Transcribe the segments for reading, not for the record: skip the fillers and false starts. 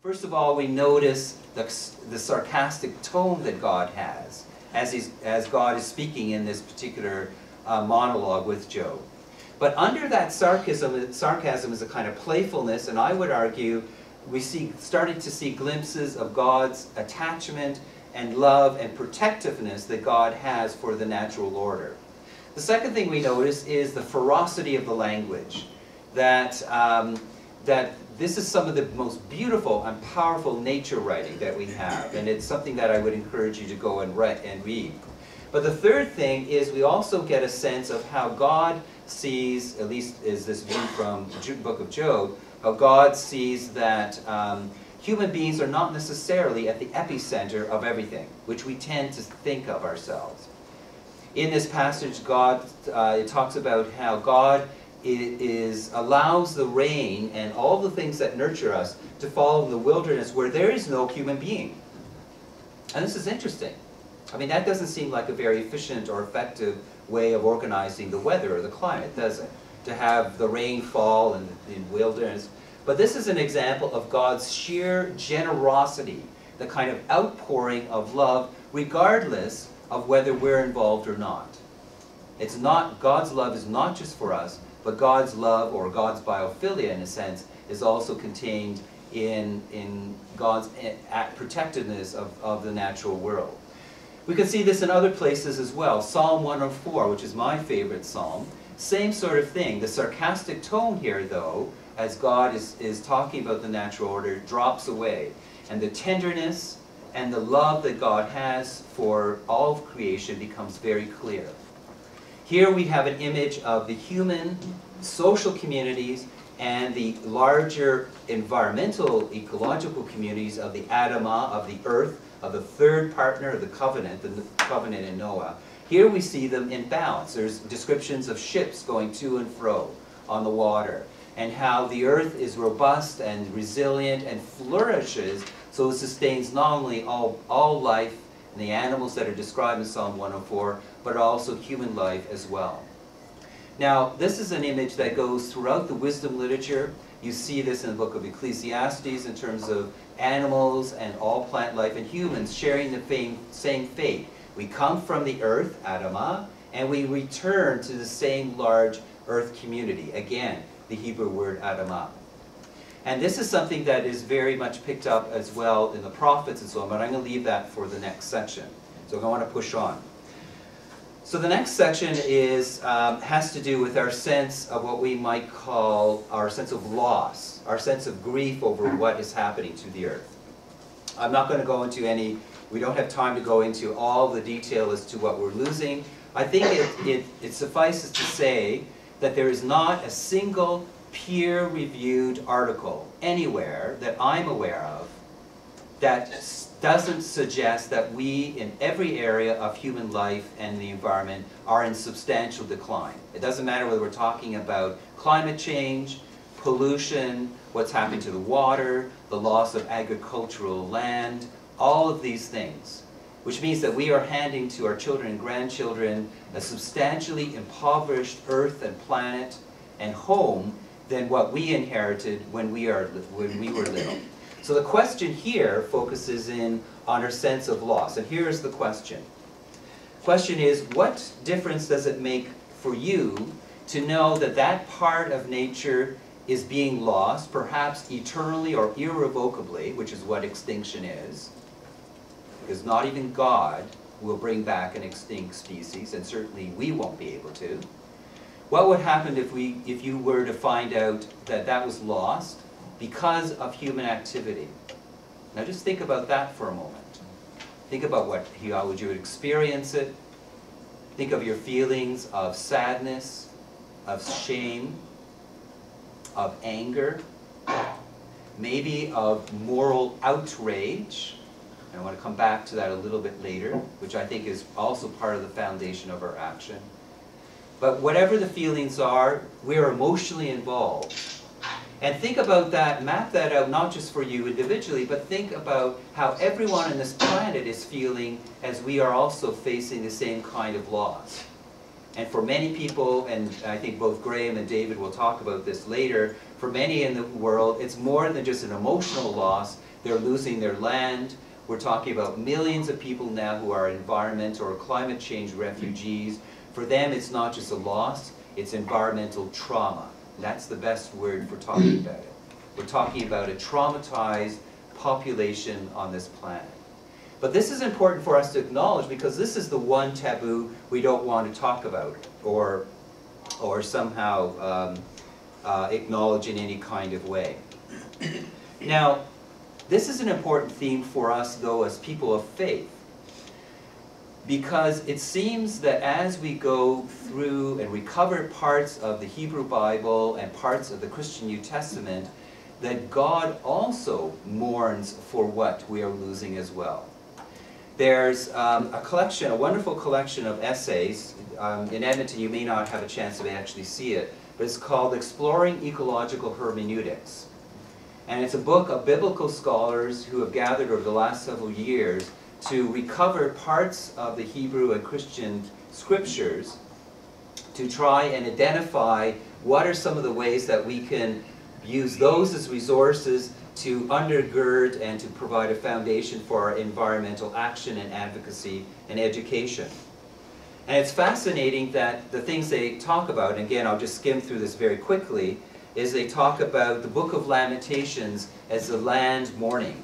First of all, we notice the sarcastic tone that God has as God is speaking in this particular monologue with Job. But under that sarcasm is a kind of playfulness, and I would argue we started to see glimpses of God's attachment and love and protectiveness that God has for the natural order. The second thing we notice is the ferocity of the language, that this is some of the most beautiful and powerful nature writing that we have, and it's something that I would encourage you to go and read. But the third thing is we also get a sense of how God sees, at least is this view from the book of Job, how God sees that human beings are not necessarily at the epicenter of everything, which we tend to think of ourselves. In this passage, it talks about how God allows the rain and all the things that nurture us to fall in the wilderness where there is no human being. And this is interesting. I mean, that doesn't seem like a very efficient or effective way of organizing the weather or the climate, does it? To have the rain fall in the wilderness. But this is an example of God's sheer generosity, the kind of outpouring of love, regardless of whether we're involved or not. It's not, God's love is not just for us, but God's love, or God's biophilia in a sense, is also contained in God's protectiveness of the natural world. We can see this in other places as well. Psalm 104, which is my favorite psalm, same sort of thing. The sarcastic tone here, though, as God is talking about the natural order, drops away. And the tenderness and the love that God has for all of creation becomes very clear. Here we have an image of the human social communities and the larger environmental, ecological communities of the Adamah, of the earth, of the third partner of the covenant in Noah. Here we see them in balance. There's descriptions of ships going to and fro on the water, and how the earth is robust and resilient and flourishes, so it sustains not only all life and the animals that are described in Psalm 104, but also human life as well. Now, this is an image that goes throughout the wisdom literature. You see this in the book of Ecclesiastes in terms of animals and all plant life and humans sharing the same fate. We come from the earth, Adamah, and we return to the same large earth community. Again, the Hebrew word Adamah. And this is something that is very much picked up as well in the prophets and so on, but I'm going to leave that for the next section. So I want to push on. So the next section has to do with our sense of what we might call our sense of loss, our sense of grief over what is happening to the earth. I'm not going to go into we don't have time to go into all the detail as to what we're losing. I think it suffices to say that there is not a single peer-reviewed article anywhere that I'm aware of that doesn't suggest that we, in every area of human life and the environment, are in substantial decline. It doesn't matter whether we're talking about climate change, pollution, what's happening to the water, the loss of agricultural land, all of these things, which means that we are handing to our children and grandchildren a substantially impoverished earth and planet and home than what we inherited when we were little. So the question here focuses in on our sense of loss. And here's the question. The question is, what difference does it make for you to know that that part of nature is being lost, perhaps eternally or irrevocably, which is what extinction is? Because not even God will bring back an extinct species, and certainly we won't be able to. What would happen if you were to find out that that was lost because of human activity? Now just think about that for a moment. Think about how would you experience it. Think of your feelings of sadness, of shame, of anger, maybe of moral outrage. And I want to come back to that a little bit later, which I think is also part of the foundation of our action. But whatever the feelings are, we're emotionally involved. And think about that, map that out not just for you individually, but think about how everyone on this planet is feeling as we are also facing the same kind of loss. And for many people, and I think both Graham and David will talk about this later, for many in the world, it's more than just an emotional loss. They're losing their land. We're talking about millions of people now who are environment or climate change refugees. For them, it's not just a loss, it's environmental trauma. That's the best word for talking about it. We're talking about a traumatized population on this planet. But this is important for us to acknowledge because this is the one taboo we don't want to talk about or somehow acknowledge in any kind of way. Now, this is an important theme for us, though, as people of faith, because it seems that as we go through and recover parts of the Hebrew Bible and parts of the Christian New Testament, that God also mourns for what we are losing as well. There's a collection, a wonderful collection of essays. In Edmonton, you may not have a chance to actually see it, but it's called Exploring Ecological Hermeneutics. And it's a book of biblical scholars who have gathered over the last several years to recover parts of the Hebrew and Christian scriptures to try and identify what are some of the ways that we can use those as resources to undergird and to provide a foundation for our environmental action and advocacy and education. And it's fascinating that the things they talk about, and again I'll just skim through this very quickly, is they talk about the book of Lamentations as the land mourning.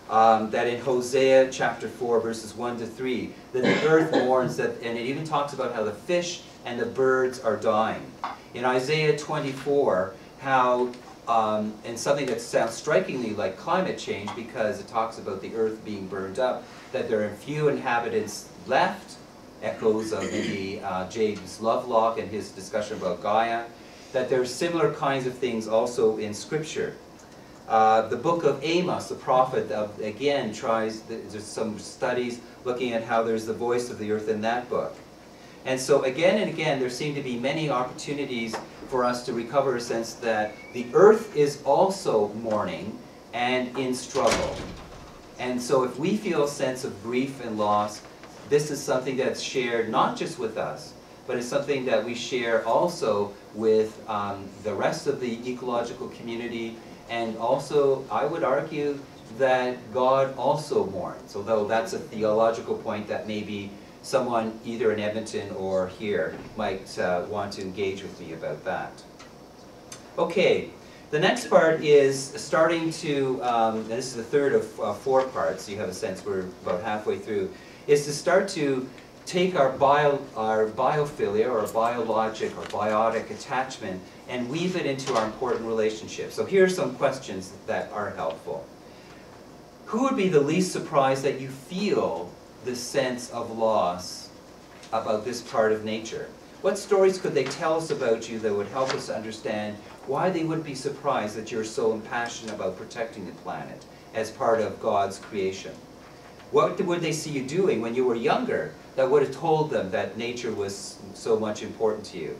That in Hosea chapter 4 verses 1 to 3, that the earth mourns, that, and it even talks about how the fish and the birds are dying. In Isaiah 24, how and something that sounds strikingly like climate change because it talks about the earth being burned up, that there are few inhabitants left, echoes of maybe James Lovelock and his discussion about Gaia, that there are similar kinds of things also in Scripture. The book of Amos, the prophet, again there's some studies looking at how there's the voice of the earth in that book. And so again and again there seem to be many opportunities for us to recover a sense that the earth is also mourning and in struggle. And so if we feel a sense of grief and loss, this is something that's shared not just with us, but it's something that we share also with the rest of the ecological community, and also, I would argue, that God also mourns, although that's a theological point that maybe someone either in Edmonton or here might want to engage with me about that. Okay, the next part is starting to, and this is the third of 4 parts, so you have a sense we're about halfway through, is to start to take our biophilia or biologic or biotic attachment and weave it into our important relationships. So here are some questions that are helpful. Who would be the least surprised that you feel this sense of loss about this part of nature? What stories could they tell us about you that would help us to understand why they would be surprised that you're so impassioned about protecting the planet as part of God's creation? What would they see you doing when you were younger that would have told them that nature was so much important to you?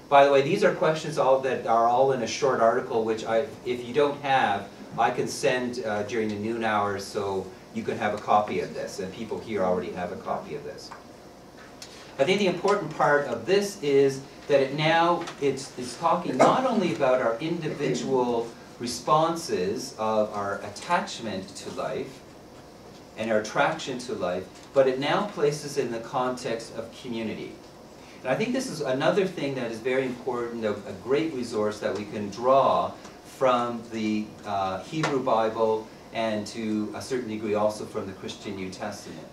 By the way, these are questions that are all in a short article, which if you don't have, I can send during the noon hours so you can have a copy of this, and people here already have a copy of this. I think the important part of this is that it's talking not only about our individual responses of our attachment to life and our attraction to life, but it now places it in the context of community. And I think this is another thing that is very important, a great resource that we can draw from the Hebrew Bible and to a certain degree also from the Christian New Testament.